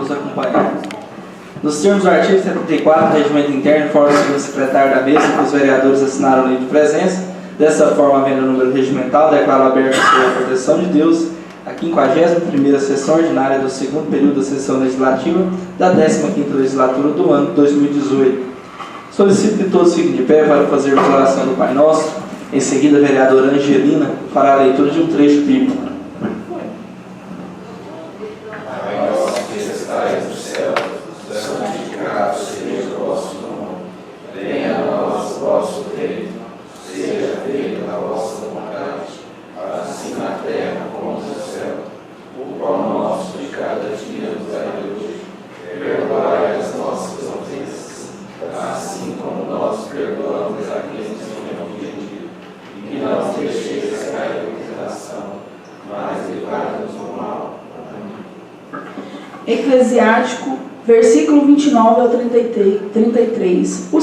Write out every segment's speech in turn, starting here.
nos acompanhar. Nos termos do artigo 74 do Regimento Interno, informa o segundo secretário da mesa que os vereadores assinaram o livro de presença. Dessa forma, havendo o número regimental, declaro aberta sob a proteção de Deus a 51ª sessão ordinária do segundo período da sessão legislativa da 15ª legislatura do ano 2018. Solicito que todos fiquem de pé para fazer a oração do Pai Nosso. Em seguida, a vereadora Angelina fará a leitura de um trecho bíblico. Eclesiástico, versículo 29 ao 33. O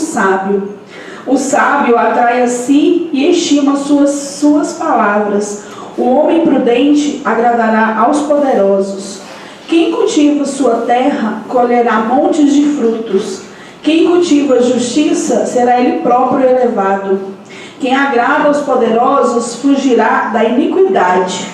sábio atrai a si e estima suas palavras. O homem prudente agradará aos poderosos. Quem cultiva sua terra colherá montes de frutos. Quem cultiva a justiça será ele próprio elevado. Quem agrada aos poderosos fugirá da iniquidade.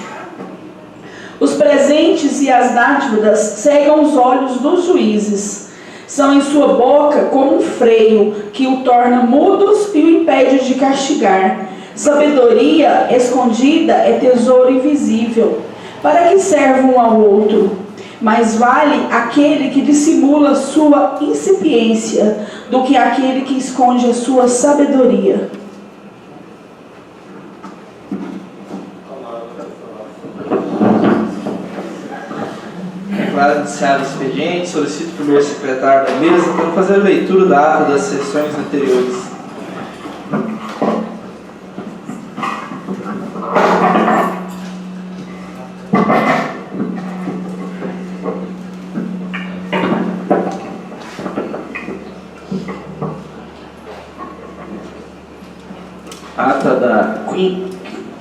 Os presentes e as dádivas cegam os olhos dos juízes. São em sua boca como um freio, que o torna mudos e o impede de castigar. Sabedoria escondida é tesouro invisível. Para que serve um ao outro? Mais vale aquele que dissimula sua incipiência do que aquele que esconde a sua sabedoria. Para iniciar o expediente, solicito o primeiro secretário da mesa para fazer a leitura da ata das sessões anteriores. Ata da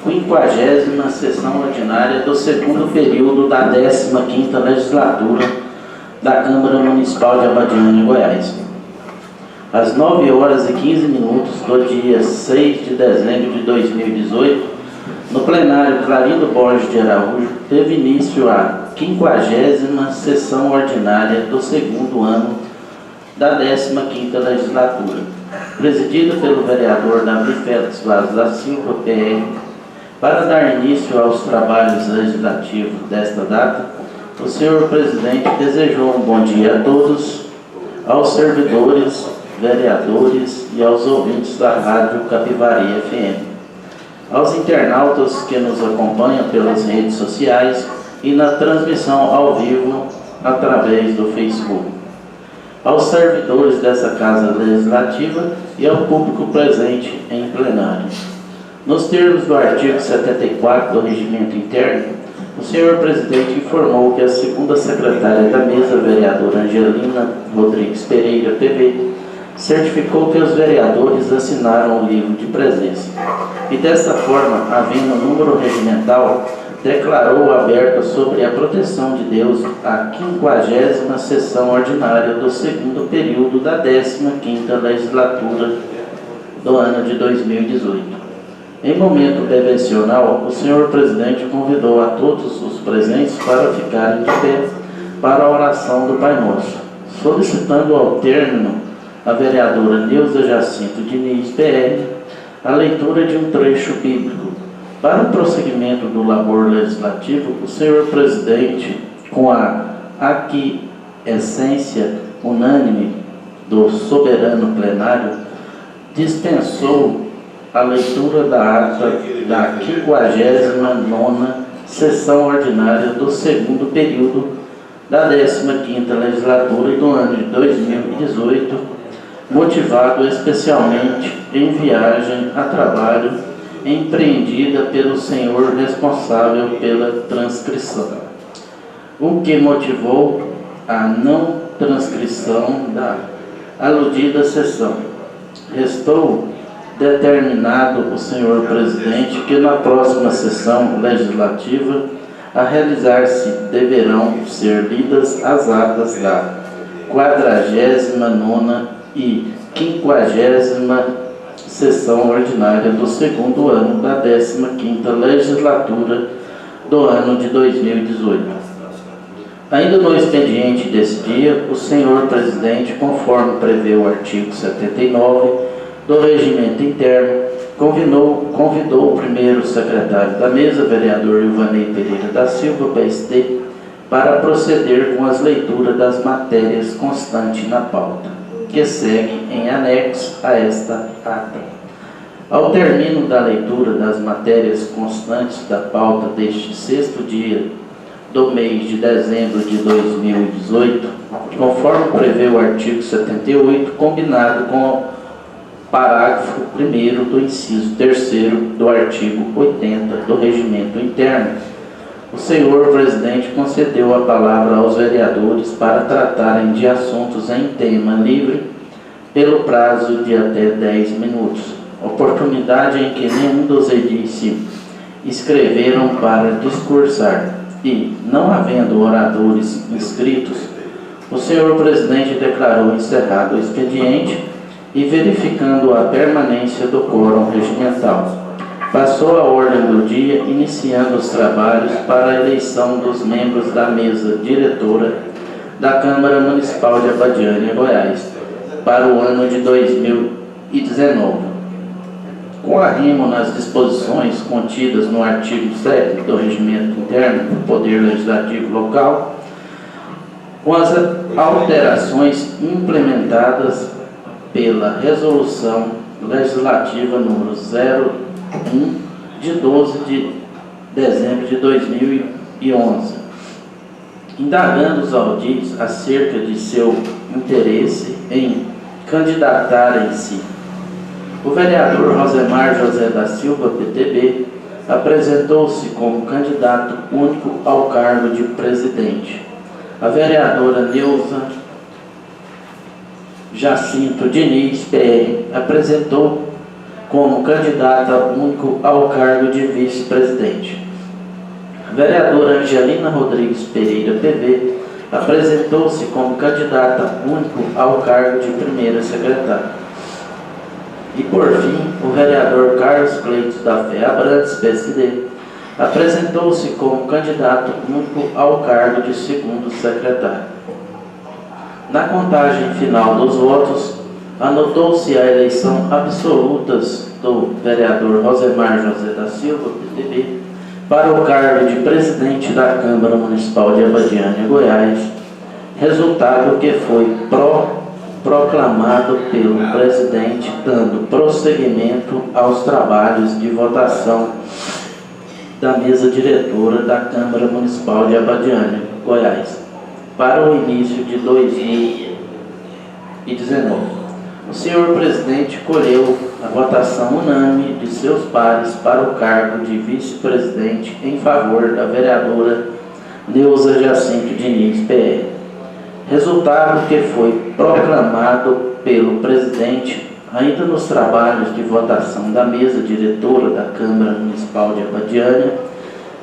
50ª sessão ordinária do segundo período da 15ª legislatura da Câmara Municipal de Abadiânia, Goiás. Às 9h15 do dia 6 de dezembro de 2018, no plenário Clarindo Borges de Araújo, teve início a 50ª sessão ordinária do segundo ano da 15ª legislatura, presidida pelo vereador Davi Félix Vaz da Silva, PR. Para dar início aos trabalhos legislativos desta data, o senhor presidente desejou um bom dia a todos, aos servidores, vereadores e aos ouvintes da Rádio Capivari FM, aos internautas que nos acompanham pelas redes sociais e na transmissão ao vivo através do Facebook, aos servidores dessa Casa Legislativa e ao público presente em plenário. Nos termos do artigo 74 do Regimento Interno, o senhor presidente informou que a segunda secretária da mesa, vereadora Angelina Rodrigues Pereira, PV, certificou que os vereadores assinaram o livro de presença e, desta forma, havendo número regimental, declarou aberta sobre a proteção de Deus a 50ª sessão ordinária do segundo período da 15ª legislatura do ano de 2018. Em momento devocional, o senhor presidente convidou a todos os presentes para ficarem de pé para a oração do Pai Nosso, solicitando ao término a vereadora Neuza Jacinto Diniz, PR, a leitura de um trecho bíblico. Para o prosseguimento do labor legislativo, o senhor presidente, com a aquiescência unânime do soberano plenário, dispensou a leitura da ata da 59ª sessão ordinária do segundo período da 15ª legislatura do ano de 2018, motivado especialmente em viagem a trabalho empreendida pelo senhor responsável pela transcrição, o que motivou a não transcrição da aludida sessão. Restou determinado o senhor presidente que na próxima sessão legislativa A realizar-se deverão ser lidas as atas da 49ª e 50ª sessão ordinária do segundo ano da 15ª legislatura do ano de 2018. Ainda no expediente desse dia, o senhor presidente, conforme prevê o artigo 79 do Regimento Interno, convidou o primeiro secretário da mesa, vereador Ilvanei Pereira da Silva, PSD, para proceder com as leituras das matérias constantes na pauta, que segue em anexo a esta ata. Ao término da leitura das matérias constantes da pauta deste sexto dia do mês de dezembro de 2018, conforme prevê o artigo 78, combinado com o parágrafo 1º do inciso 3º do artigo 80 do Regimento Interno, o senhor presidente concedeu a palavra aos vereadores para tratarem de assuntos em tema livre pelo prazo de até 10 minutos, oportunidade em que nenhum dos edis se inscreveram para discursar e, não havendo oradores inscritos, o senhor presidente declarou encerrado o expediente e, verificando a permanência do quórum regimental, passou a ordem do dia, iniciando os trabalhos para a eleição dos membros da mesa diretora da Câmara Municipal de Abadiânia, Goiás, para o ano de 2019. Com arrimo nas disposições contidas no artigo 7 do Regimento Interno do Poder Legislativo Local, com as alterações implementadas pela Resolução Legislativa número 01 de 12 de dezembro de 2011, indagando os audits acerca de seu interesse em candidatarem-se. O vereador Rosemar José da Silva, PTB, apresentou-se como candidato único ao cargo de presidente. A vereadora Neuza Jacinto Diniz, PR, apresentou como candidata único ao cargo de vice-presidente. A vereadora Angelina Rodrigues Pereira, PV, apresentou-se como candidata único ao cargo de primeira secretária. E, por fim, o vereador Carlos Cleitos da Fé Abrantes, PSD, apresentou-se como candidato único ao cargo de segundo secretário. Na contagem final dos votos, anotou-se a eleição absolutas do vereador Rosemar José da Silva, PTB, para o cargo de presidente da Câmara Municipal de Abadiânia, Goiás, resultado que foi proclamado pelo presidente, dando prosseguimento aos trabalhos de votação da mesa diretora da Câmara Municipal de Abadiânia, Goiás, para o início de 2019. O senhor presidente colheu a votação unânime de seus pares para o cargo de vice-presidente em favor da vereadora Neuza Jacinto Diniz, PR. Resultado que foi proclamado pelo presidente ainda nos trabalhos de votação da mesa diretora da Câmara Municipal de Abadiânia,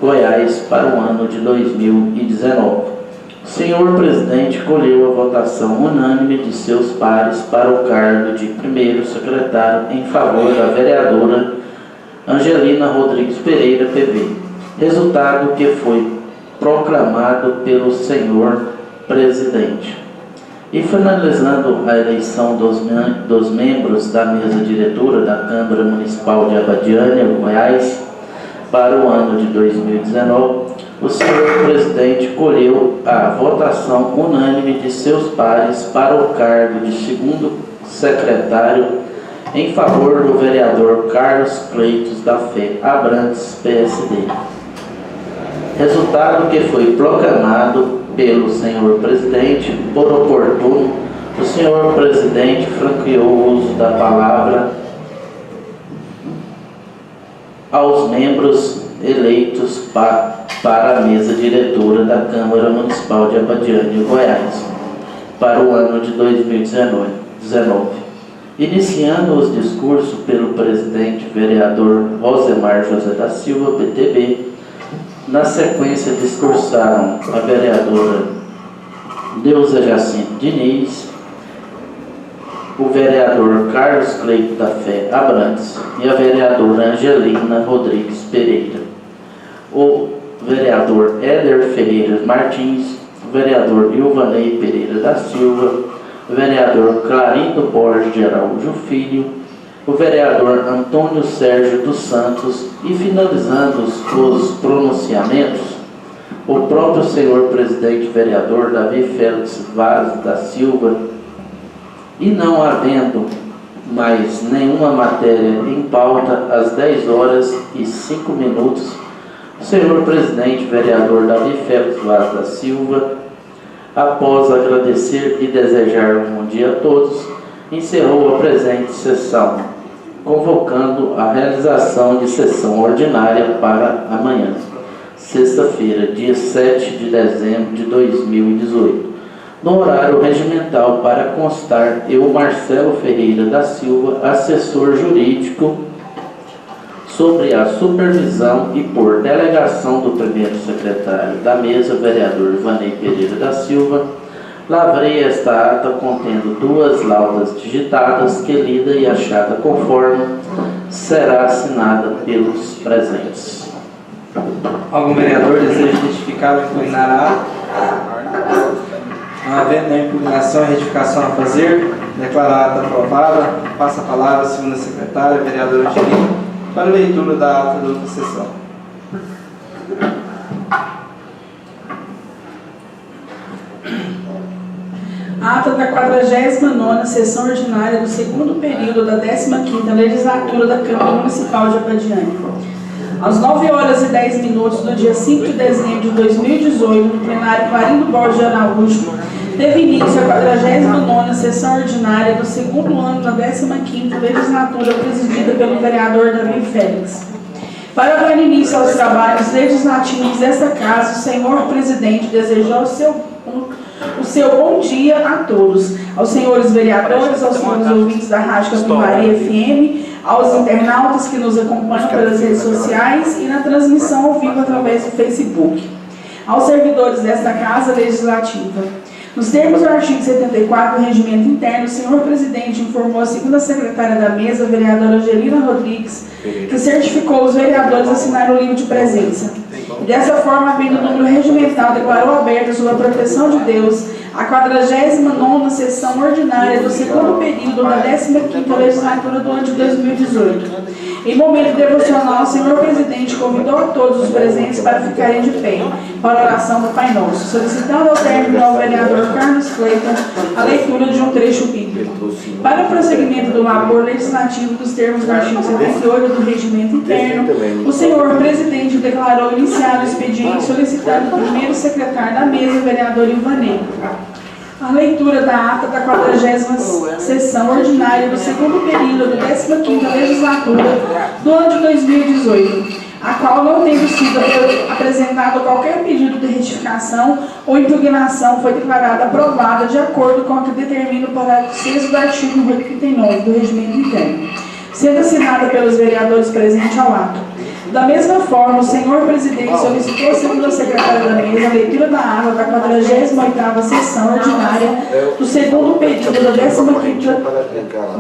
Goiás, para o ano de 2019. O senhor presidente colheu a votação unânime de seus pares para o cargo de primeiro secretário em favor da vereadora Angelina Rodrigues Pereira, PV. Resultado que foi proclamado pelo senhor presidente. E finalizando a eleição dos membros da mesa diretora da Câmara Municipal de Abadiânia, Goiás, para o ano de 2019, o senhor presidente colheu a votação unânime de seus pares para o cargo de segundo secretário em favor do vereador Carlos Cleitos da Fé Abrantes, PSD. Resultado que foi proclamado pelo senhor presidente. Por oportuno, o senhor presidente franqueou o uso da palavra aos membros eleitos para a mesa diretora da Câmara Municipal de Abadiânia, Goiás, para o ano de 2019. Iniciando os discursos pelo presidente vereador Rosemar José da Silva, PTB, Na sequência, discursaram a vereadora Deusa Jacinto Diniz, o vereador Carlos Cleito da Fé Abrantes e a vereadora Angelina Rodrigues Pereira, o vereador Éder Ferreira Martins, o vereador Ilvanei Pereira da Silva, o vereador Clarindo Borges de Araújo Filho, o vereador Antônio Sérgio dos Santos e, finalizando os pronunciamentos, o próprio senhor presidente vereador Davi Félix Vaz da Silva. E não havendo mais nenhuma matéria em pauta, às 10 horas e 5 minutos, o senhor presidente vereador Davi Félix Vaz da Silva, após agradecer e desejar um bom dia a todos, encerrou a presente sessão, convocando a realização de sessão ordinária para amanhã, sexta-feira, dia 7 de dezembro de 2018, no horário regimental, para constar eu, Marcelo Ferreira da Silva, assessor jurídico, sobre a supervisão e por delegação do primeiro secretário da mesa, vereador Ivanei Pereira da Silva, lavrei esta ata contendo 2 laudas digitadas, que lida e achada conforme será assinada pelos presentes. Algum vereador deseja retificar ou impugnar a ata? Não havendo nenhuma impugnação e retificação a fazer, declaro a ata aprovada. Passa a palavra à segunda secretária, vereadora Angelina, para a leitura da ata da outra sessão. Ata da 49ª sessão ordinária do segundo período da 15ª legislatura da Câmara Municipal de Abadiânia. Às 9 horas e 10 minutos do dia 5 de dezembro de 2018, no plenário Clarindo Borges de Araújo, teve início a 49ª sessão ordinária do segundo ano da 15ª legislatura, presidida pelo vereador Davi Félix. Para dar início aos trabalhos legislativos desta casa, o senhor presidente desejou o seu bom dia a todos, aos senhores vereadores, aos senhores ouvintes da Rádio Capivari FM, aos internautas que nos acompanham pelas redes sociais e na transmissão ao vivo através do Facebook, aos servidores desta Casa Legislativa. Nos termos do artigo 74 do Regimento Interno, o senhor presidente informou a segunda secretária da mesa, a vereadora Angelina Rodrigues, que certificou os vereadores a assinar o livro de presença. E dessa forma, havendo o número regimental, declarou aberta sob a proteção de Deus a 49ª sessão ordinária do segundo período da 15ª legislatura do ano de 2018. Em momento devocional, o senhor presidente convidou a todos os presentes para ficarem de pé para a oração do Pai Nosso, solicitando ao término ao vereador Carlos Cleiton a leitura de um trecho bíblico. Para o prosseguimento do labor legislativo dos termos do artigo 78 do Regimento Interno, o senhor presidente declarou iniciado o expediente solicitando o primeiro secretário da mesa, vereador Ivanei, a leitura da ata da 40ª sessão ordinária do segundo período da 15ª legislatura do ano de 2018, a qual, não tendo sido apresentado qualquer pedido de retificação ou impugnação, foi declarada aprovada de acordo com o que determina o parágrafo 6º do artigo 89 do Regimento Interno, sendo assinada pelos vereadores presentes ao ato. Da mesma forma, o senhor presidente solicitou a segunda secretária da mesa a leitura da ata da 48ª sessão ordinária do segundo período da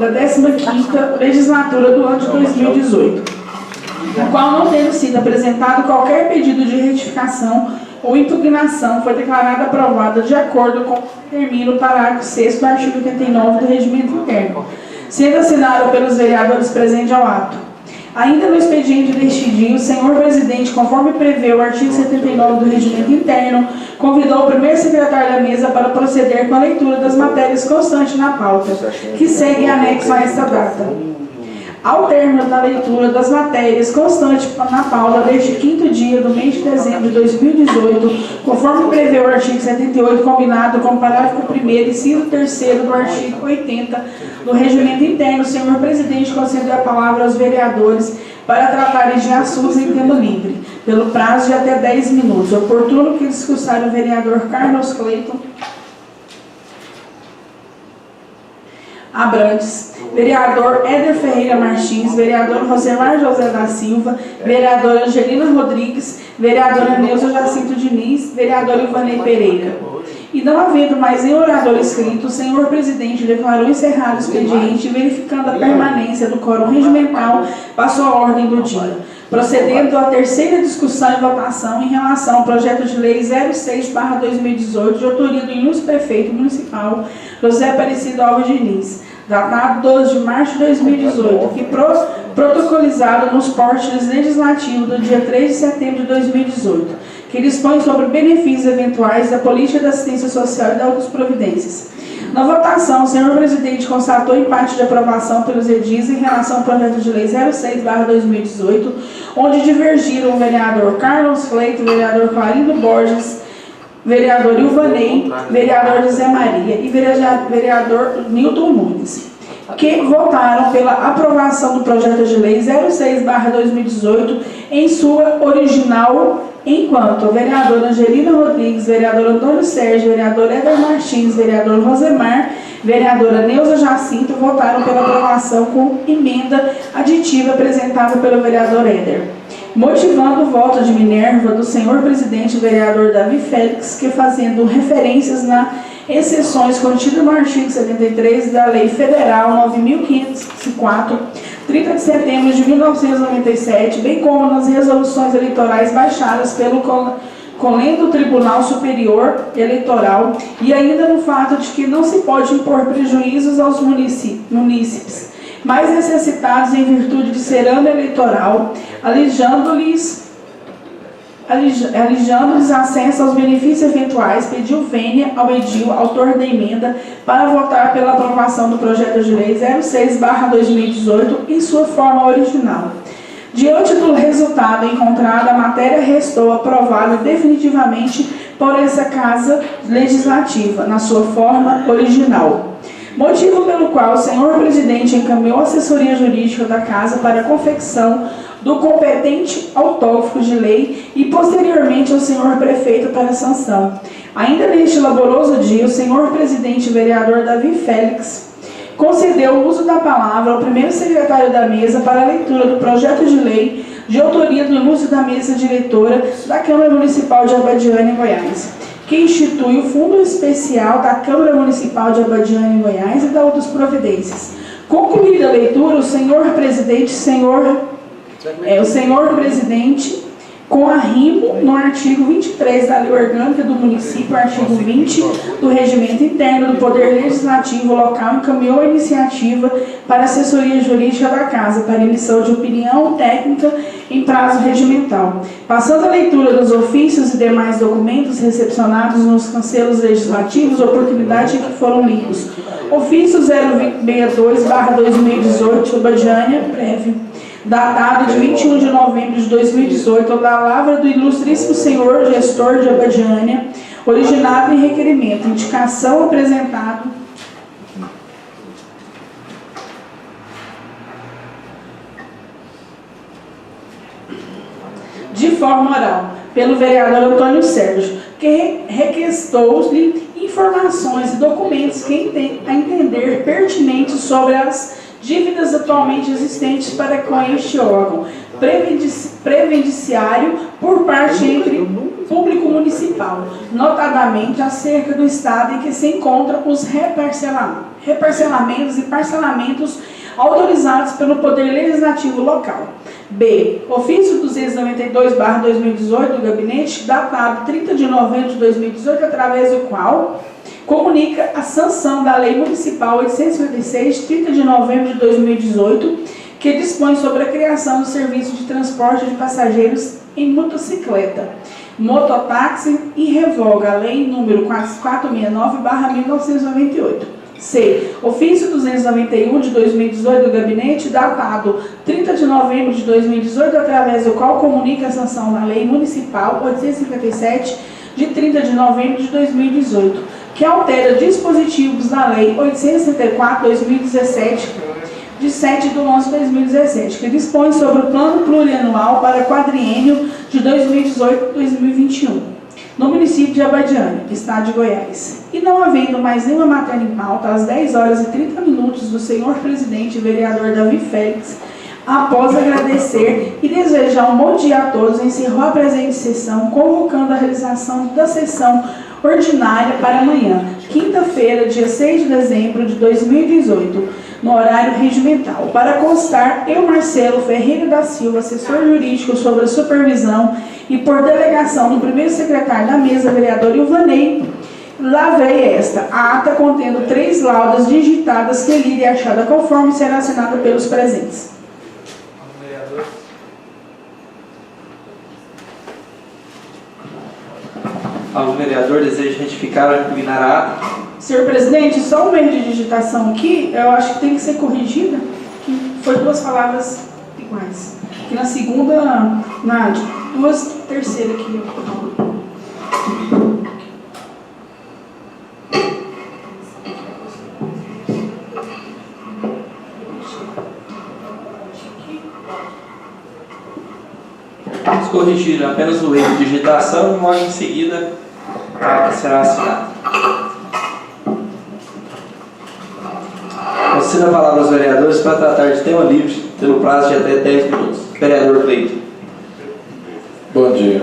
15ª legislatura do ano de 2018, a qual, não tendo sido apresentado qualquer pedido de retificação ou impugnação, foi declarada aprovada de acordo com o que determina o parágrafo 6º do artigo 89 do Regimento Interno, sendo assinado pelos vereadores presentes ao ato. Ainda no expediente deste dia, o senhor presidente, conforme prevê o artigo 79 do Regimento Interno, convidou o primeiro secretário da mesa para proceder com a leitura das matérias constantes na pauta, que segue anexo a esta data. Ao término da leitura das matérias constantes na pauta deste 5º dia do mês de dezembro de 2018, conforme prevê o artigo 78, combinado com o parágrafo 1º, inciso 3º do artigo 80 do Regimento Interno, o senhor presidente concedeu a palavra aos vereadores para tratarem de assuntos em tema livre, pelo prazo de até 10 minutos. É oportuno que discursar o vereador Carlos Cleiton Abrantes, vereador Éder Ferreira Martins, vereador Rosemar José da Silva, vereadora Angelina Rodrigues, vereadora Neuza Jacinto Diniz, vereador Ivanei Pereira. E não havendo mais nenhum orador inscrito, o senhor presidente declarou encerrado o expediente e, verificando a permanência do quórum regimental, passou a ordem do dia. Procedendo à terceira discussão e votação em relação ao projeto de lei 06/2018, de autoria do ilustre prefeito municipal José Aparecido Alves Diniz, datado 12 de março de 2018, que protocolizado nos portes legislativos do dia 3 de setembro de 2018, que dispõe sobre benefícios eventuais da política de assistência social e de outras providências. Na votação, o senhor presidente constatou empate de aprovação pelos edis em relação ao projeto de lei 06/2018, onde divergiram o vereador Carlos Fleito, o vereador Clarindo Borges, vereador Ilvanei, vereador José Maria e vereador Nilton Nunes, que votaram pela aprovação do projeto de lei 06/2018 em sua original, enquanto a vereadora Angelina Rodrigues, vereador Antônio Sérgio, vereador Éder Martins, vereador Rosemar, vereadora Neuza Jacinto votaram pela aprovação com emenda aditiva apresentada pelo vereador Éder. Motivando o voto de Minerva do senhor presidente vereador Davi Félix, que fazendo referências nas exceções contidas no artigo 73 da Lei Federal 9.504, 30 de setembro de 1997, bem como nas resoluções eleitorais baixadas pelo Colendo Tribunal Superior Eleitoral, e ainda no fato de que não se pode impor prejuízos aos munícipes mais necessitados em virtude de ser ano eleitoral, alijando-lhes acesso aos benefícios eventuais, pediu vênia ao edil, autor da emenda, para votar pela aprovação do projeto de lei 06/2018 em sua forma original. Diante do resultado encontrado, a matéria restou aprovada definitivamente por essa Casa Legislativa, na sua forma original. Motivo pelo qual o senhor presidente encaminhou a assessoria jurídica da Casa para a confecção do competente autógrafo de lei e posteriormente ao senhor prefeito para a sanção. Ainda neste laboroso dia, o senhor presidente vereador Davi Félix concedeu o uso da palavra ao primeiro secretário da mesa para a leitura do projeto de lei de autoria do ilustre da mesa diretora da Câmara Municipal de Abadiânia, Goiás, que institui o Fundo Especial da Câmara Municipal de Abadiânia, Goiás, e da outras providências. Concluída a leitura, o senhor presidente, com arrimo no artigo 23 da Lei Orgânica do Município, artigo 20 do Regimento Interno do Poder Legislativo Local, encaminhou a iniciativa para a assessoria jurídica da Casa para emissão de opinião técnica em prazo regimental. Passando a leitura dos ofícios e demais documentos recepcionados nos cancelos legislativos, oportunidade em que foram lidos. Ofício 062/2018, Abadiânia, breve, datado de 21 de novembro de 2018, da lavra do ilustríssimo senhor gestor de Abadiânia, originado em requerimento, indicação apresentado de forma oral pelo vereador Antônio Sérgio, que requestou-lhe informações e documentos que a entender pertinentes sobre as dívidas atualmente existentes para com este órgão previdenciário por parte entre público municipal, notadamente acerca do estado em que se encontram os reparcelamentos e parcelamentos autorizados pelo Poder Legislativo Local. B. Ofício 292/2018 do Gabinete, datado 30 de novembro de 2018, através do qual comunica a sanção da Lei Municipal 856, 30 de novembro de 2018, que dispõe sobre a criação do serviço de transporte de passageiros em motocicleta, mototáxi, e revoga a Lei número 469/1998. C. Ofício 291 de 2018 do Gabinete, datado 30 de novembro de 2018, através do qual comunica a sanção da Lei Municipal 857, de 30 de novembro de 2018, que altera dispositivos da Lei 864/2017, de 7 de 11 de 2017, que dispõe sobre o Plano Plurianual para quadriênio de 2018-2021. no município de Abadiânia, estado de Goiás. E não havendo mais nenhuma matéria em pauta, às 10 horas e 30 minutos do senhor presidente e vereador Davi Félix, após agradecer e desejar um bom dia a todos, encerrou a presente sessão, convocando a realização da sessão ordinária para amanhã, quinta-feira, dia 6 de dezembro de 2018, no horário regimental. Para constar, eu, Marcelo Ferreira da Silva, assessor jurídico sobre a supervisão e por delegação do primeiro secretário da mesa, vereador Ilvanei, lavrei esta, a ata contendo 3 laudas digitadas que lida e achada conforme será assinada pelos presentes. Algum vereador deseja retificar ou impugnar a ata? Senhor presidente, só um erro de digitação aqui, eu acho que tem que ser corrigida, que foi 2 palavras iguais. Que na segunda, na 2/3 aqui. Vamos corrigir apenas o erro de digitação e logo em seguida a ata será assinada. Conceda a palavra aos vereadores para tratar de tema livre pelo prazo de até 10 minutos. Vereador Cleiton. Bom dia,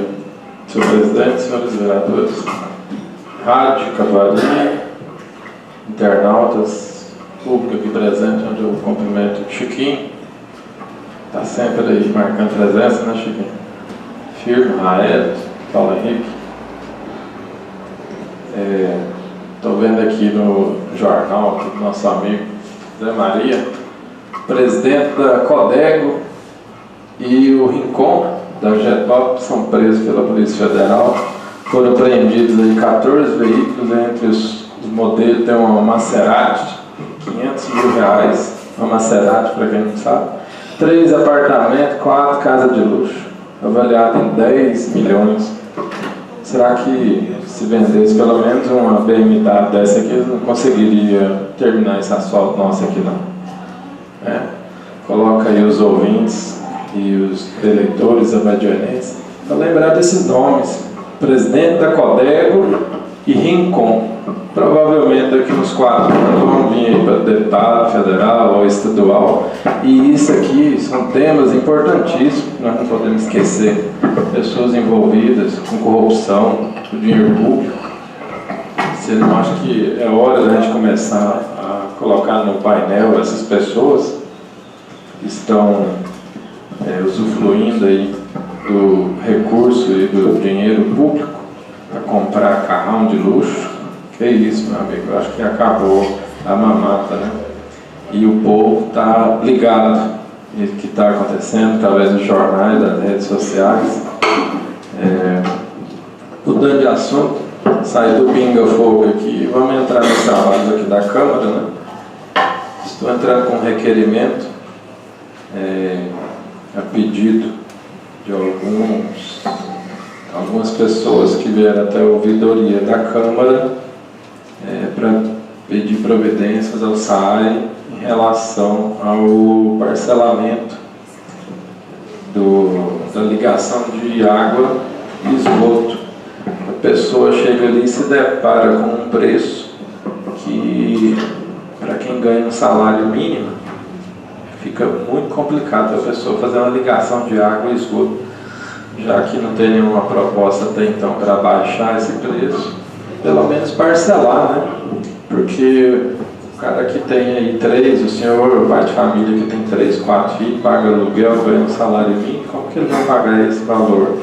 senhor presidente, senhores vereadores, rádio, cavalaria, internautas, público aqui presente, onde eu cumprimento o Chiquinho, está sempre aí marcando presença, né, Chiquinho? Firmo, Raed, Paulo Henrique. Estou vendo aqui no jornal, aqui do nosso amigo Zé Maria, presidente da Codego e o Rincon da Getop são presos pela Polícia Federal. Foram apreendidos aí 14 veículos, entre os modelos tem uma Maserati, R$500 mil, uma Maserati para quem não sabe, 3 apartamentos, 4 casas de luxo, avaliado em 10 milhões. Será que se vendesse pelo menos uma BMW dessa aqui, não conseguiria terminar esse asfalto nosso aqui não? Coloca aí os ouvintes e os eleitores abadianenses para lembrar desses nomes: presidente da Codego e Rincon. Provavelmente daqui uns 4 anos vão vir aí para deputado federal ou estadual, e isso aqui são temas importantíssimos que nós não podemos esquecer. Pessoas envolvidas com corrupção, com dinheiro público. Você não acha que é hora da gente começar a colocar no painel essas pessoas que estão usufruindo aí do recurso e do dinheiro público para comprar carrão de luxo? Que isso, meu amigo, eu acho que acabou a mamata, né? E o povo está ligado no que está acontecendo através dos jornais, das redes sociais. Mudando de assunto, sair do pinga-fogo aqui, vamos entrar nos trabalhos aqui da Câmara, né? Estou entrando com um requerimento a pedido de algumas pessoas que vieram até a ouvidoria da Câmara para pedir providências ao SAI em relação ao parcelamento da ligação de água e esgoto. A pessoa chega ali e se depara com um preço que, para quem ganha um salário mínimo, fica muito complicado para a pessoa fazer uma ligação de água e esgoto, já que não tem nenhuma proposta até então para baixar esse preço, pelo menos parcelar, né? Porque o cara que tem aí 3, o senhor, o pai de família que tem 3, 4 filhos, paga aluguel, ganha um salário mínimo, como que ele vai pagar esse valor?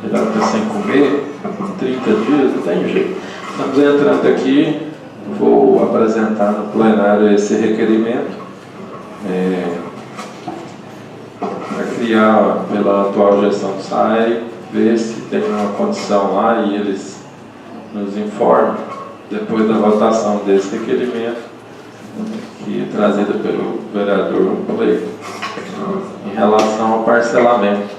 Ele vai estar sem comer 30 dias? Não tem jeito. Estamos entrando aqui, vou apresentar no plenário esse requerimento para criar, pela atual gestão do SAI, ver se tem uma condição lá e eles nos informam, depois da votação desse requerimento, que é trazido pelo vereador Cleiton, em relação ao parcelamento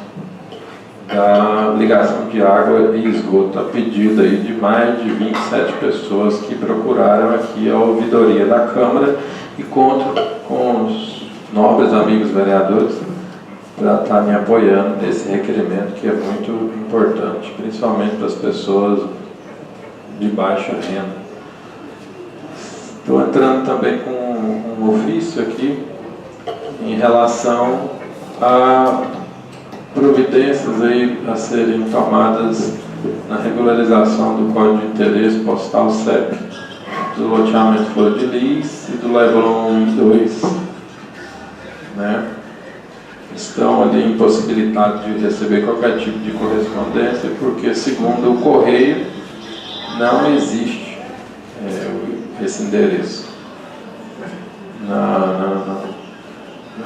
da ligação de água e esgoto, a pedido aí de mais de 27 pessoas que procuraram aqui a ouvidoria da Câmara, e conto com os nobres amigos vereadores para estar me apoiando nesse requerimento que é muito importante, principalmente para as pessoas de baixa renda. Estou entrando também com um ofício aqui em relação a providências aí a serem tomadas na regularização do Código de Interesse Postal CEP, do loteamento Flor de Lis e do Leblon 1 e 2, né? Estão ali impossibilitados de receber qualquer tipo de correspondência, porque, segundo o Correio, não existe esse endereço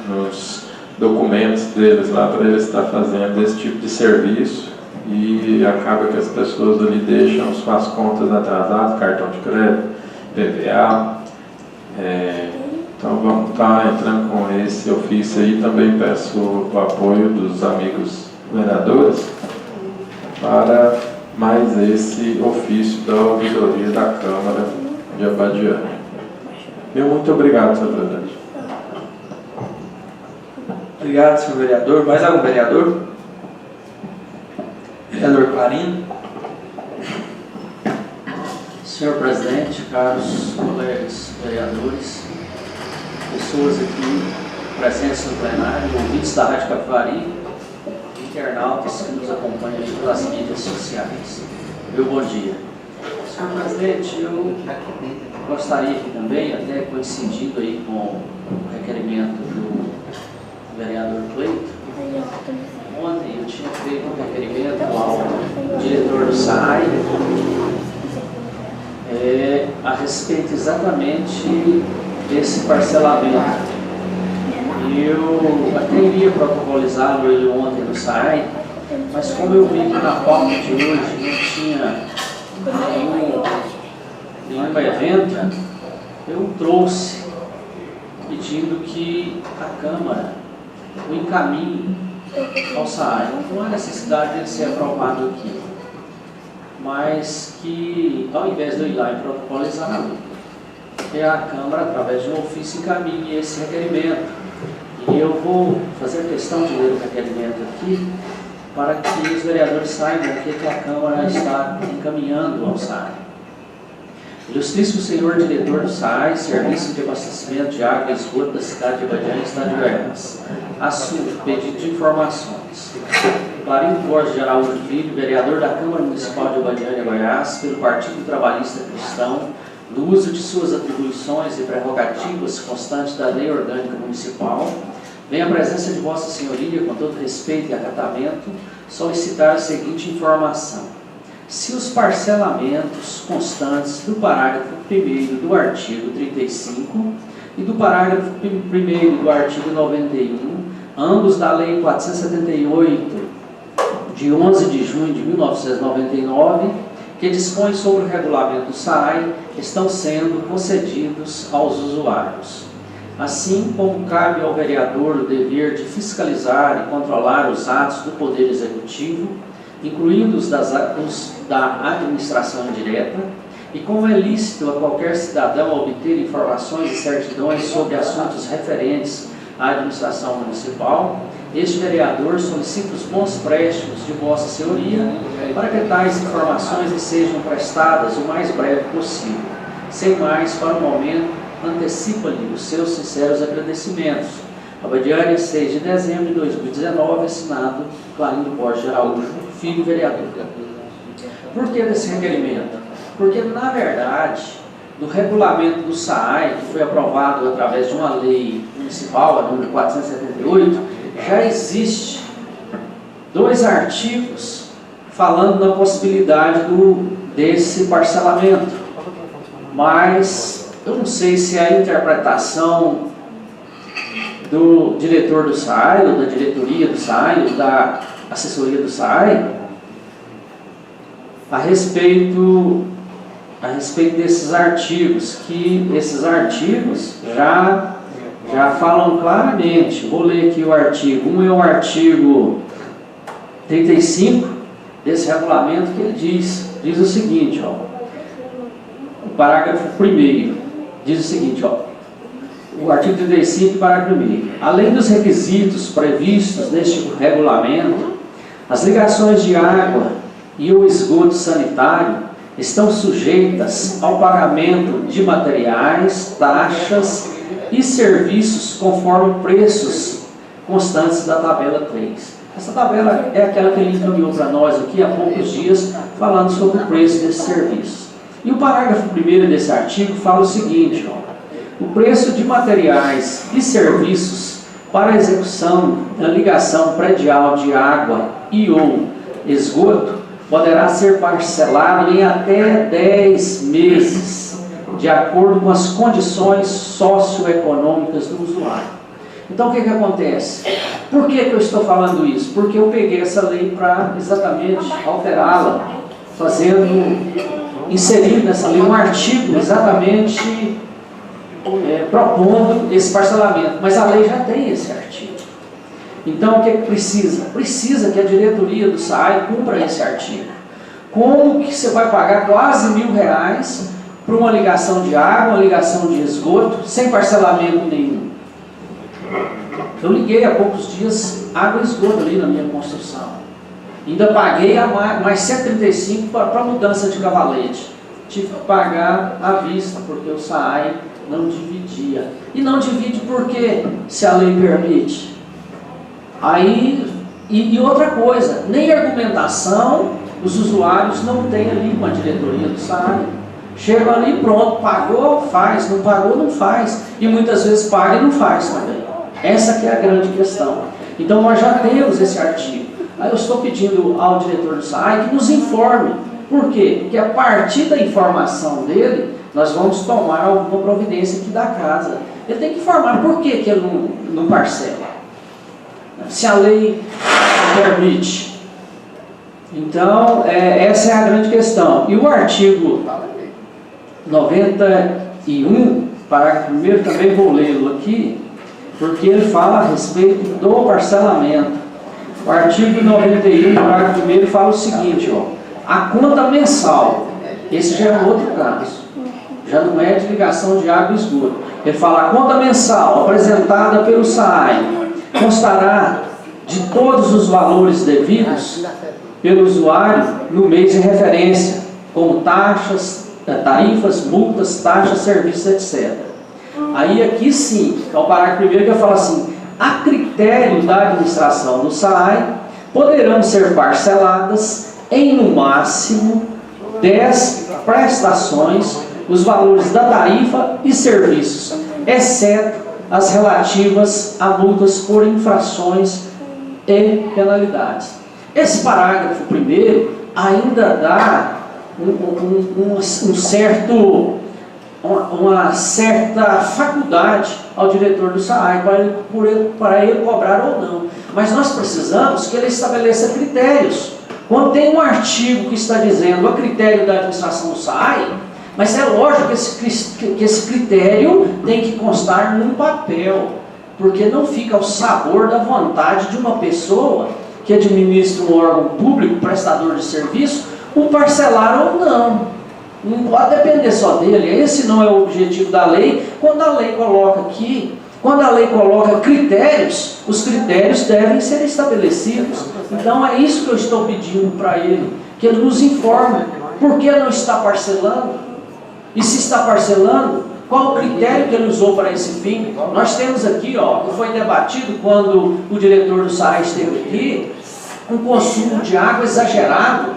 nos documentos deles lá para eles estar fazendo esse tipo de serviço, e acaba que as pessoas ali deixam suas contas atrasadas, cartão de crédito, PVA. Então vamos estar entrando com esse ofício aí. Também peço o apoio dos amigos vereadores para mais esse ofício da ouvidoria da Câmara de Abadiânia. Muito obrigado, senhor presidente. Obrigado, senhor vereador. Mais algum vereador? Vereador Clarino. Senhor presidente, caros colegas vereadores, pessoas aqui presentes no plenário, ouvintes da Rádio Capivari, internautas que nos acompanham aqui pelas mídias sociais. Meu bom dia. Senhor presidente, eu gostaria aqui também, até coincidindo aí com o requerimento do vereador Cleito, ontem eu tinha feito um requerimento ao diretor do SAI a respeito exatamente desse parcelamento. Eu até iria protocolizá-lo ele ontem no SAI, mas como eu vi que na pauta de hoje não tinha nenhum evento, eu trouxe pedindo que a Câmara o encaminhe ao SAI. Não há necessidade de ele ser aprovado aqui, mas que ao invés de eu ir lá e protocolizá-lo, que a Câmara, através de um ofício, encaminhe esse requerimento. E eu vou fazer questão de ler o requerimento aqui, para que os vereadores saibam o que a Câmara está encaminhando ao SAI. Ilustríssimo senhor diretor do SAI, Serviço de Abastecimento de Água e Esgoto da cidade de Abadiânia, Estado de Goiás. Assunto: pedido de informações. Clarindo Borges de Araújo Filho, vereador da Câmara Municipal de Abadiânia, Goiás, pelo Partido Trabalhista Cristão, do uso de suas atribuições e prerrogativas constantes da Lei Orgânica Municipal, vem à presença de Vossa Senhoria, com todo respeito e acatamento, solicitar a seguinte informação. Se os parcelamentos constantes do parágrafo 1º do artigo 35 e do parágrafo 1º do artigo 91, ambos da Lei 478, de 11 de junho de 1999, que dispõe sobre o regulamento do SAI, estão sendo concedidos aos usuários. Assim como cabe ao vereador o dever de fiscalizar e controlar os atos do Poder Executivo, incluindo os da administração indireta, e como é lícito a qualquer cidadão obter informações e certidões sobre assuntos referentes à administração municipal, este vereador solicita os bons préstimos de Vossa Senhoria para que tais informações lhe sejam prestadas o mais breve possível. Sem mais, para o momento, antecipa-lhe os seus sinceros agradecimentos. Abadiânia, 6 de dezembro de 2019, assinado Clarindo Borges de Araújo Filho, vereador. Por que desse requerimento? Porque, na verdade, no regulamento do SAI, que foi aprovado através de uma lei municipal, a número 478, já existe 2 artigos falando na possibilidade desse parcelamento. Mas eu não sei se a interpretação do diretor do SAI, ou da diretoria do SAI, ou da assessoria do SAI, a respeito desses artigos, que esses artigos já falam claramente. Vou ler aqui o artigo. Um é o artigo 35 desse regulamento, que ele diz o seguinte, ó, o parágrafo 1º diz o seguinte, ó, o artigo 35, parágrafo 1º. Além dos requisitos previstos neste regulamento, as ligações de água e o esgoto sanitário estão sujeitas ao pagamento de materiais, taxas e serviços conforme preços constantes da tabela 3. Essa tabela é aquela que ele encaminhou para nós aqui há poucos dias, falando sobre o preço desses serviços. E o parágrafo 1º desse artigo fala o seguinte, ó: o preço de materiais e serviços para a execução da ligação predial de água e ou esgoto poderá ser parcelado em até 10 meses, de acordo com as condições socioeconômicas do usuário. Então, o que acontece? Por que eu estou falando isso? Porque eu peguei essa lei para exatamente alterá-la, inserindo nessa lei um artigo exatamente propondo esse parcelamento. Mas a lei já tem esse artigo. Então, o que precisa? Precisa que a diretoria do SAAI cumpra esse artigo. Como que você vai pagar quase R$1.000 para uma ligação de água, uma ligação de esgoto, sem parcelamento nenhum? Eu liguei há poucos dias água e esgoto ali na minha construção. Ainda paguei mais 135 para mudança de cavalete. Tive que pagar à vista, porque o SAAI não dividia. E não divide por quê? Se a lei permite. E outra coisa, nem argumentação os usuários não têm ali com a diretoria do SAAI. Chegam ali, pronto, pagou, faz, não pagou, não faz. E muitas vezes paga e não faz também. Essa que é a grande questão. Então nós já temos esse artigo. Aí eu estou pedindo ao diretor do SAAI que nos informe. Por quê? Porque a partir da informação dele, nós vamos tomar alguma providência aqui da casa. Ele tem que informar por que ele não parcela. Se a lei permite. Então, essa é a grande questão. E o artigo 91, parágrafo 1º, também vou lê-lo aqui, porque ele fala a respeito do parcelamento. O artigo 91, parágrafo 1º, fala o seguinte, ó: a conta mensal, esse já é um outro caso, já não é de ligação de água e esgoto. Ele fala: a conta mensal apresentada pelo SAAI constará de todos os valores devidos pelo usuário no mês de referência, como taxas, tarifas, multas, taxas, serviços, etc. Aí aqui sim, é o parágrafo 1º que eu falo assim: a critério da administração do SAAI, poderão ser parceladas em no máximo 10 prestações os valores da tarifa e serviços, exceto as relativas a multas por infrações e penalidades. Esse parágrafo 1º ainda dá uma certa faculdade ao diretor do SAAI para ele cobrar ou não. Mas nós precisamos que ele estabeleça critérios. Quando tem um artigo que está dizendo a critério da administração do SAAI, mas é lógico que esse critério tem que constar num papel, porque não fica ao sabor da vontade de uma pessoa que administra um órgão público, prestador de serviço, o parcelar ou não. Não pode depender só dele. Esse não é o objetivo da lei. Quando a lei coloca aqui, quando a lei coloca critérios, os critérios devem ser estabelecidos. Então é isso que eu estou pedindo para ele, que ele nos informe por que não está parcelando. E se está parcelando, qual o critério que ele usou para esse fim? Nós temos aqui, que foi debatido quando o diretor do SAAI esteve aqui, um consumo de água exagerado,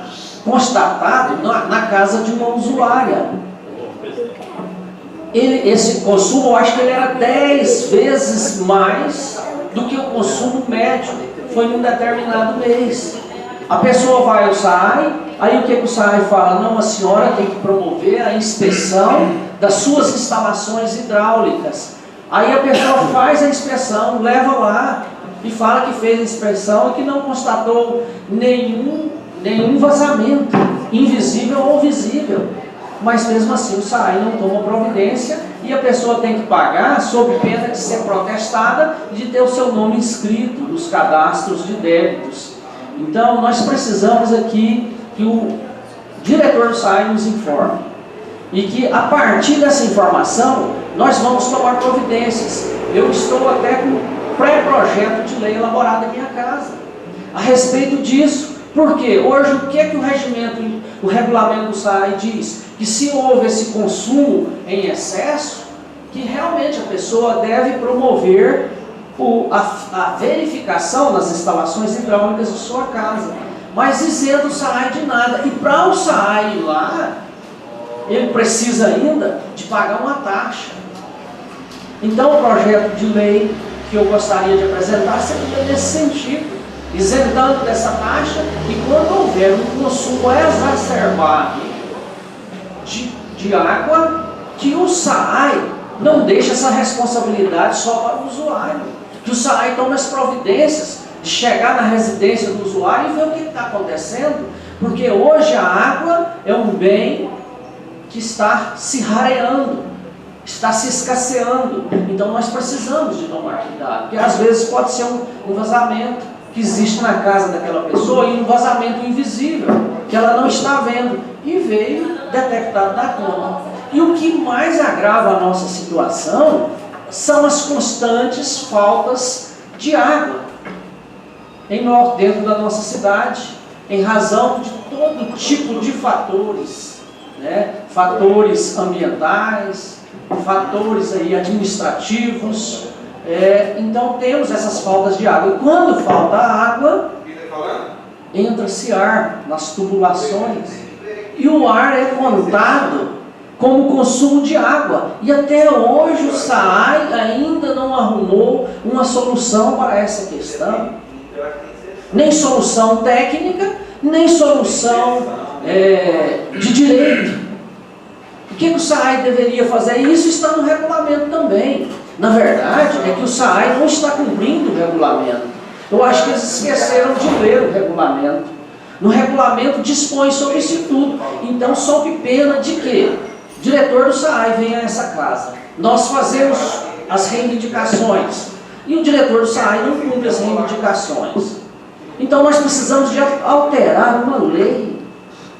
constatado na casa de uma usuária. Esse consumo, eu acho que ele era 10 vezes mais do que o consumo médio, foi num determinado mês. A pessoa vai ao SAAI, aí o que o SAAI fala? Não, a senhora tem que promover a inspeção das suas instalações hidráulicas. Aí a pessoa faz a inspeção, leva lá e fala que fez a inspeção e que não constatou nenhum vazamento, invisível ou visível. Mas mesmo assim o SAAI não toma providência e a pessoa tem que pagar sob pena de ser protestada e de ter o seu nome inscrito nos cadastros de débitos. Então nós precisamos aqui que o diretor do SAAI nos informe. E que a partir dessa informação nós vamos tomar providências. Eu estou até com um pré-projeto de lei elaborado em minha casa a respeito disso. Porque hoje o que é que o regulamento do SAAI diz? Que se houve esse consumo em excesso, que realmente a pessoa deve promover a verificação das instalações hidráulicas de sua casa, mas isento o SAAI de nada. E para o SAAI ir lá, ele precisa ainda de pagar uma taxa. Então o projeto de lei que eu gostaria de apresentar seria nesse sentido, isentando dessa taxa, e quando houver um consumo exacerbado de água, que o SAAI não deixe essa responsabilidade só para o usuário, que o SAAI tome as providências de chegar na residência do usuário e ver o que está acontecendo, porque hoje a água é um bem que está se rareando, está se escasseando. Então nós precisamos de tomar cuidado, porque às vezes pode ser um vazamento que existe na casa daquela pessoa e um vazamento invisível que ela não está vendo e veio detectado na conta. E o que mais agrava a nossa situação são as constantes faltas de água dentro da nossa cidade, em razão de todo tipo de fatores, né? Fatores ambientais, fatores aí administrativos. Então temos essas faltas de água. E quando falta água, entra-se ar nas tubulações. E o ar é contado como consumo de água. E até hoje o SAAI ainda não arrumou uma solução para essa questão. Nem solução técnica, nem solução de direito. O que o SAAI deveria fazer? Isso está no regulamento também. Na verdade, é que o SAAI não está cumprindo o regulamento. Eu acho que eles esqueceram de ler o regulamento. No regulamento dispõe sobre isso tudo. Então, sob pena de que o diretor do SAAI venha a essa casa. Nós fazemos as reivindicações e o diretor do SAAI não cumpre as reivindicações. Então, nós precisamos de alterar uma lei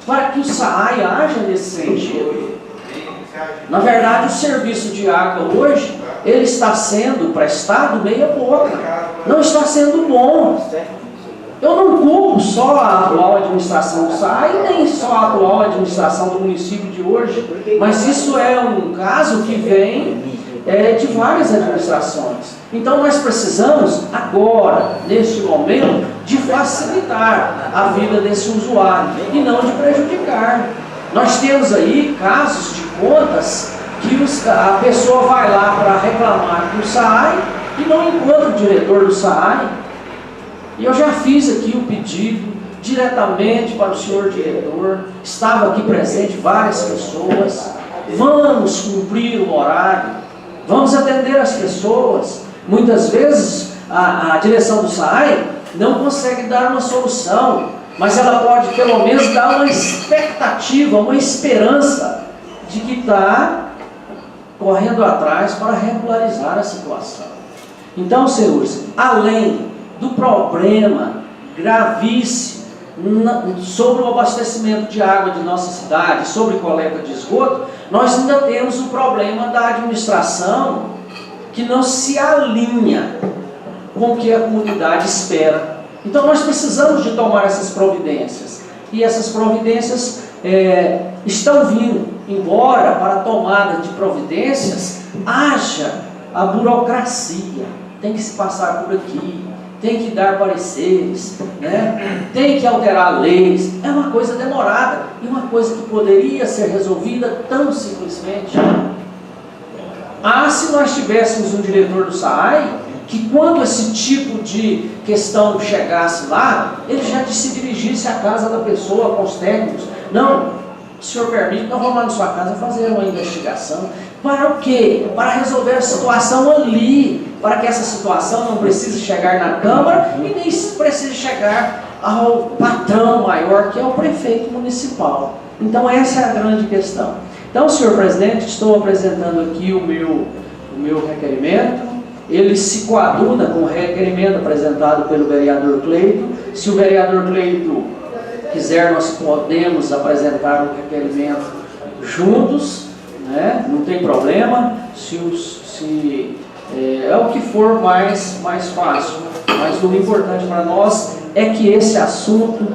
para que o SAAI haja nesse sentido. Na verdade, o serviço de água hoje, ele está sendo prestado meia boca. Não está sendo bom. Eu não culpo só a atual administração do SAAI, nem só a atual administração do município de hoje, mas isso é um caso que vem de várias administrações. Então nós precisamos agora, neste momento, de facilitar a vida desse usuário e não de prejudicar. Nós temos aí casos de contas que a pessoa vai lá para reclamar do SAAI e não encontra o diretor do SAAI. E eu já fiz aqui o pedido diretamente para o senhor diretor, estava aqui presente várias pessoas. Vamos cumprir o horário, vamos atender as pessoas. Muitas vezes a direção do SAAI não consegue dar uma solução, mas ela pode pelo menos dar uma expectativa, uma esperança de que está correndo atrás para regularizar a situação. Então, senhores, além do problema gravíssimo sobre o abastecimento de água de nossa cidade, sobre coleta de esgoto, nós ainda temos o problema da administração que não se alinha com o que a comunidade espera. Então nós precisamos de tomar essas providências. E essas providências estão vindo, embora para a tomada de providências haja a burocracia. Tem que se passar por aqui, tem que dar pareceres, né? Tem que alterar leis. É uma coisa demorada e uma coisa que poderia ser resolvida tão simplesmente. Se nós tivéssemos um diretor do SAAI, que quando esse tipo de questão chegasse lá, ele já se dirigisse à casa da pessoa com os técnicos. Não, o senhor permite, nós vamos lá na sua casa fazer uma investigação. Para o quê? Para resolver a situação ali, para que essa situação não precise chegar na Câmara e nem precise chegar ao patrão maior, que é o prefeito municipal. Então essa é a grande questão. Então, senhor presidente, estou apresentando aqui o meu requerimento. Ele se coaduna com o requerimento apresentado pelo vereador Cleito. Se o vereador Cleito quiser, nós podemos apresentar um requerimento juntos, né? Não tem problema, é o que for mais fácil. Mas o importante para nós é que esse assunto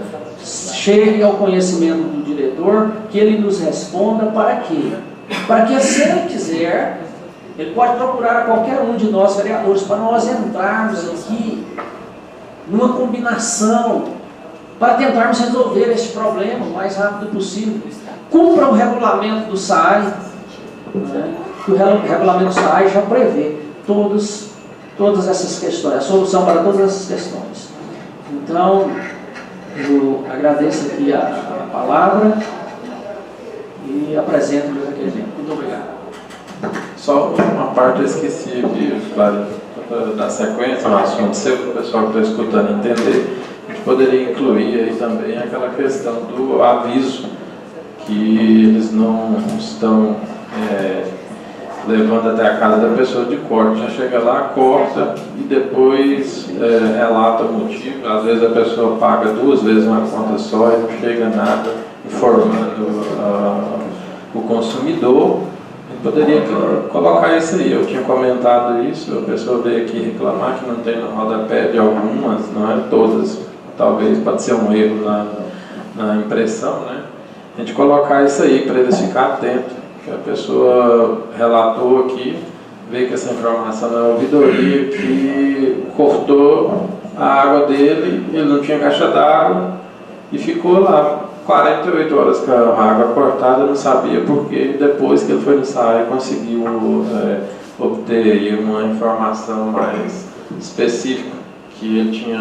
chegue ao conhecimento do diretor, que ele nos responda para quê? Para que, se ele quiser, ele pode procurar a qualquer um de nós, vereadores, para nós entrarmos aqui numa combinação, para tentarmos resolver este problema o mais rápido possível. Cumpra o regulamento do SAAI, né? Que o regulamento do SAAI já prevê todas essas questões, a solução para todas essas questões. Então, eu agradeço aqui a palavra e apresento-lhes o requerimento. Muito obrigado. Só uma parte eu esqueci de dar sequência no assunto seu, para o pessoal que está escutando entender. A gente poderia incluir aí também aquela questão do aviso, que eles não estão levando até a casa da pessoa de corte. Já chega lá, corta e depois relata o motivo. Às vezes a pessoa paga 2 vezes uma conta só e não chega nada informando o consumidor. Poderia colocar isso aí. Eu tinha comentado isso, a pessoa veio aqui reclamar que não tem no rodapé de algumas, não é todas, talvez pode ser um erro na impressão, né? A gente colocar isso aí para eles ficarem atentos, que a pessoa relatou aqui, veio com essa informação na ouvidoria que cortou a água dele, ele não tinha caixa d'água e ficou lá 48 horas com a água cortada, não sabia porque depois que ele foi no SAAI conseguiu obter aí uma informação mais específica, que ele tinha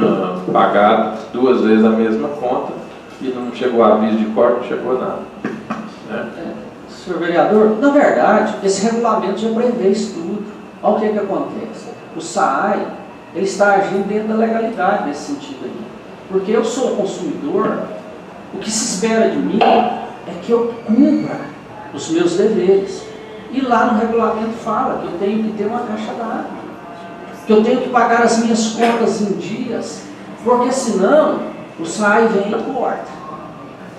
pagado 2 vezes a mesma conta e não chegou aviso de corte, não chegou nada. Né? Senhor vereador, na verdade, esse regulamento já prevê isso tudo. Olha o que acontece. O SAAI, ele está agindo dentro da legalidade nesse sentido aí. Porque eu sou consumidor, o que se espera de mim é que eu cumpra os meus deveres. E lá no regulamento fala que eu tenho que ter uma caixa d'água, que eu tenho que pagar as minhas contas em dias, porque senão o SAAI vem e corta.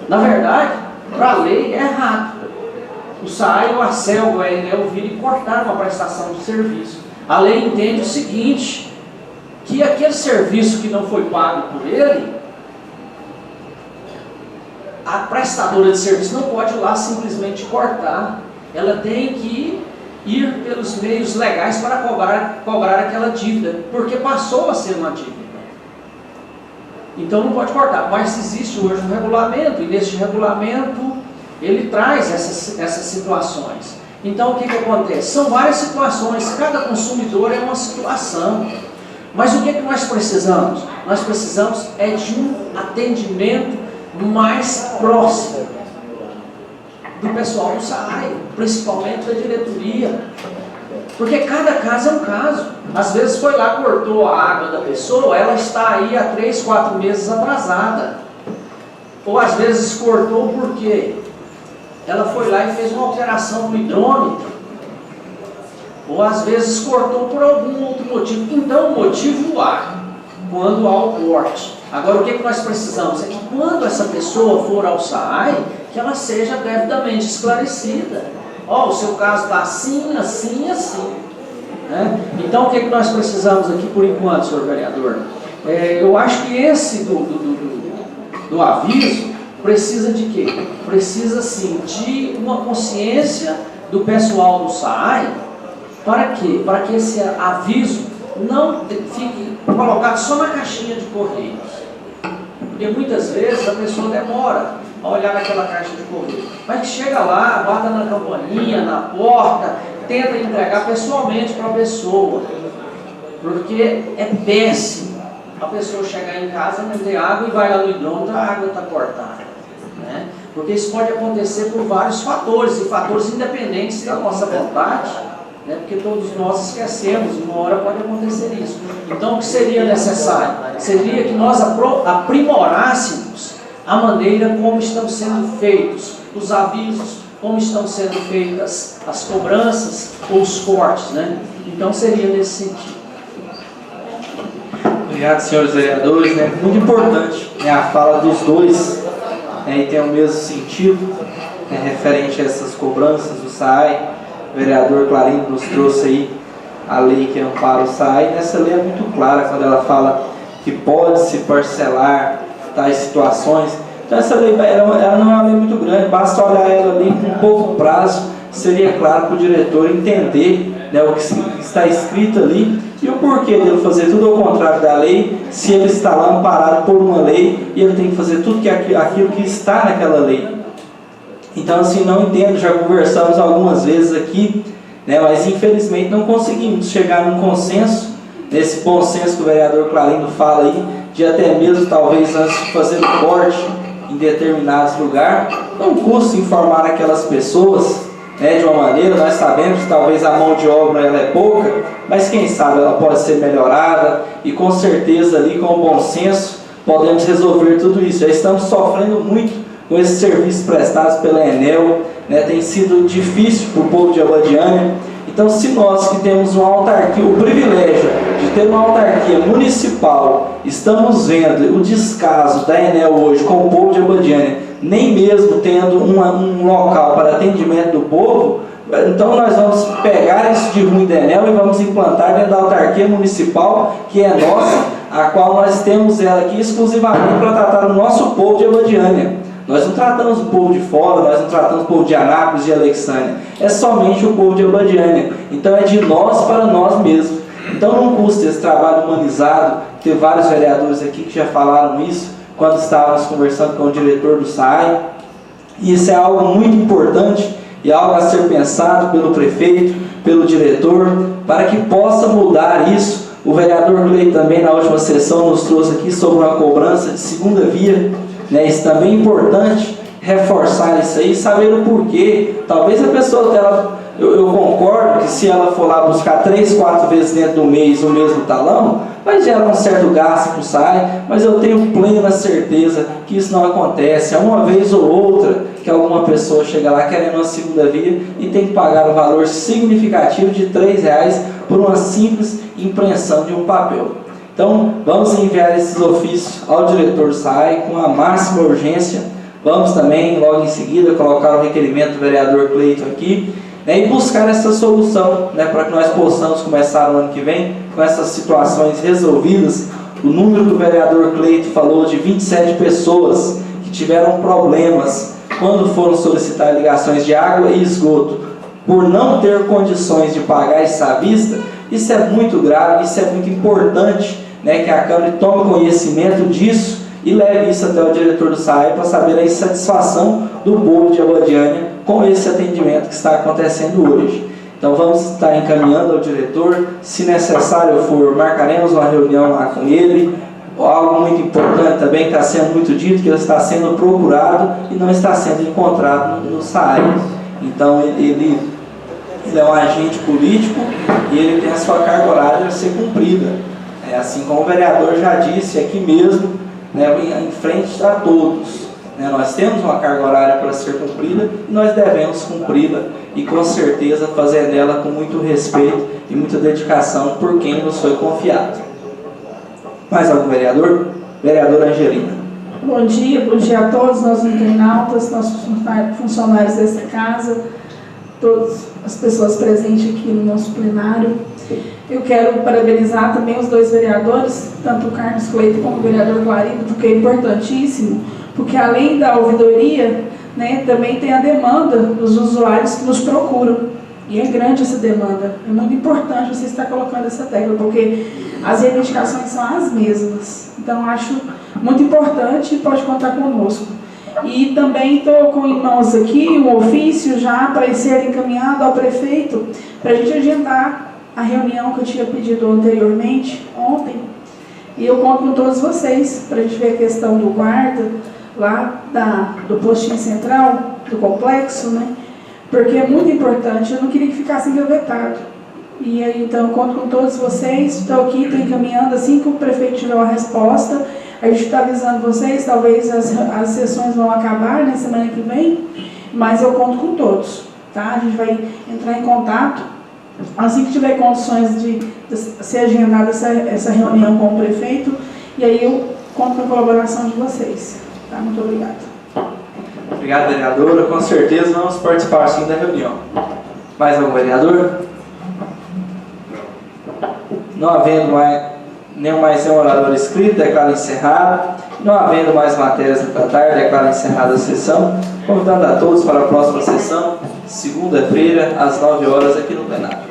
Na verdade, para a lei é errado. O SAAI, o ACEL, o ENEL vir e cortar uma prestação de serviço. A lei entende o seguinte, que aquele serviço que não foi pago por ele, a prestadora de serviço não pode ir lá simplesmente cortar. Ela tem que ir pelos meios legais para cobrar aquela dívida, porque passou a ser uma dívida. Então não pode cortar. Mas existe hoje um regulamento, e neste regulamento ele traz essas situações. Então o que acontece? São várias situações, cada consumidor é uma situação. Mas o que nós precisamos? Nós precisamos de um atendimento mais próximo do pessoal do SAAI, principalmente da diretoria, porque cada caso é um caso. Às vezes foi lá, cortou a água da pessoa, ela está aí há 3, 4 meses atrasada, ou às vezes cortou porque ela foi lá e fez uma alteração no hidrômetro, ou às vezes cortou por algum outro motivo. Então o motivo há quando há o corte. Agora, o que nós precisamos é que quando essa pessoa for ao SAAI, que ela seja devidamente esclarecida. O seu caso está assim, assim, assim. Né? Então, o que nós precisamos aqui por enquanto, senhor vereador? Eu acho que esse do aviso precisa de quê? Precisa, sim, de uma consciência do pessoal do SAAI. Para quê? Para que esse aviso não fique colocado só na caixinha de correios. Porque muitas vezes a pessoa demora a olhar naquela caixa de correio. Mas chega lá, bata na campainha, na porta, tenta entregar pessoalmente para a pessoa. Porque é péssimo a pessoa chegar em casa, não ter água e vai lá no hidrômetro, a água está cortada. Né? Porque isso pode acontecer por vários fatores, e fatores independentes da nossa vontade. Porque todos nós esquecemos, uma hora pode acontecer isso. Então o que seria necessário? Seria que nós aprimorássemos a maneira como estão sendo feitos os avisos, como estão sendo feitas as cobranças ou os cortes, né? Então seria nesse sentido. Obrigado, senhores vereadores. Muito importante a fala dos dois, e tem o mesmo sentido. referente a essas cobranças do SAAI. O vereador Clarindo nos trouxe aí a lei que ampara o SAAI. Essa lei é muito clara quando ela fala que pode-se parcelar tais situações. Então essa lei ela não é uma lei muito grande, basta olhar ela ali com pouco prazo, seria claro para o diretor entender, né, o que está escrito ali e o porquê dele fazer tudo ao contrário da lei, se ele está lá amparado por uma lei e ele tem que fazer tudo aquilo que está naquela lei. Então assim, não entendo, já conversamos algumas vezes aqui, né, mas infelizmente não conseguimos chegar num consenso, nesse bom senso que o vereador Clarindo fala aí, de até mesmo talvez antes de fazer o corte em determinados lugares, não custa informar aquelas pessoas, né, de uma maneira. Nós sabemos que talvez a mão de obra ela é pouca, mas quem sabe ela pode ser melhorada e com certeza ali com bom senso podemos resolver tudo isso. Já estamos sofrendo muito com esses serviços prestados pela Enel, né, tem sido difícil para o povo de Abadiânia. Então, se nós que temos uma autarquia, o privilégio de ter uma autarquia municipal, estamos vendo o descaso da Enel hoje com o povo de Abadiânia, nem mesmo tendo um local para atendimento do povo, então nós vamos pegar isso de ruim da Enel e vamos implantar dentro da autarquia municipal, que é nossa, a qual nós temos ela aqui exclusivamente para tratar o nosso povo de Abadiânia. Nós não tratamos o povo de fora, nós não tratamos o povo de Anápolis, de Alexânia. É somente o povo de Abadiânia. Então é de nós para nós mesmos. Então não custa esse trabalho humanizado. Tem vários vereadores aqui que já falaram isso quando estávamos conversando com o diretor do SAAI. E isso é algo muito importante e algo a ser pensado pelo prefeito, pelo diretor, para que possa mudar isso. O vereador Cleiton também na última sessão nos trouxe aqui sobre uma cobrança de segunda via. Né, isso também é importante, reforçar isso aí, saber o porquê. Talvez a pessoa, eu concordo que se ela for lá buscar 3, 4 vezes dentro do mês o mesmo talão, vai gerar um certo gasto para o SAAI, mas eu tenho plena certeza que isso não acontece. É uma vez ou outra que alguma pessoa chega lá querendo uma segunda via e tem que pagar um valor significativo de R$3 por uma simples impressão de um papel. Então, vamos enviar esses ofícios ao diretor do SAAI com a máxima urgência. Vamos também, logo em seguida, colocar o requerimento do vereador Cleiton aqui, né, e buscar essa solução, né, para que nós possamos começar o ano que vem com essas situações resolvidas. O número que o vereador Cleiton falou de 27 pessoas que tiveram problemas quando foram solicitar ligações de água e esgoto, por não ter condições de pagar isso à vista, isso é muito grave, isso é muito importante, né, que a Câmara tome conhecimento disso e leve isso até o diretor do SAAI para saber a insatisfação do povo de Abadiânia com esse atendimento que está acontecendo hoje. Então vamos estar encaminhando ao diretor, se necessário for, marcaremos uma reunião lá com ele. Algo muito importante também que está sendo muito dito, que ele está sendo procurado e não está sendo encontrado no SAAI. Então ele é um agente político e ele tem a sua carga horária a ser cumprida. Assim como o vereador já disse aqui mesmo, né, em frente a todos. Né, nós temos uma carga horária para ser cumprida e nós devemos cumpri-la e com certeza fazer dela com muito respeito e muita dedicação por quem nos foi confiado. Mais algum vereador? Vereadora Angelina. Bom dia a todos, nós internautas, nossos funcionários desta casa, todas as pessoas presentes aqui no nosso plenário. Eu quero parabenizar também os dois vereadores, tanto o Carlos Cleiton como o vereador Clarindo, porque é importantíssimo, porque além da ouvidoria, né, também tem a demanda dos usuários que nos procuram. E é grande essa demanda. É muito importante você estar colocando essa tecla, porque as reivindicações são as mesmas. Então, acho muito importante e pode contar conosco. E também estou com em mãos aqui um ofício já para ser encaminhado ao prefeito, para a gente agendar a reunião que eu tinha pedido anteriormente, ontem. E eu conto com todos vocês, para a gente ver a questão do guarda, lá do postinho central, do complexo, né? Porque é muito importante, eu não queria que ficasse engavetado. E aí, então, eu conto com todos vocês, estou aqui, estou encaminhando, assim que o prefeito tiver uma resposta, a gente está avisando vocês, talvez as sessões vão acabar na semana que vem, mas eu conto com todos, tá? A gente vai entrar em contato, assim que tiver condições de ser agendada essa reunião com o prefeito, e aí eu conto com a colaboração de vocês, tá? Muito obrigada. Obrigado, vereadora. Com certeza vamos participar sim da reunião. Mais algum vereador? Não havendo mais nenhum orador inscrito, declaro encerrado. Não havendo mais matérias a tratar, declaro encerrada a sessão. Convidando a todos para a próxima sessão, segunda-feira, às 9 horas, aqui no plenário.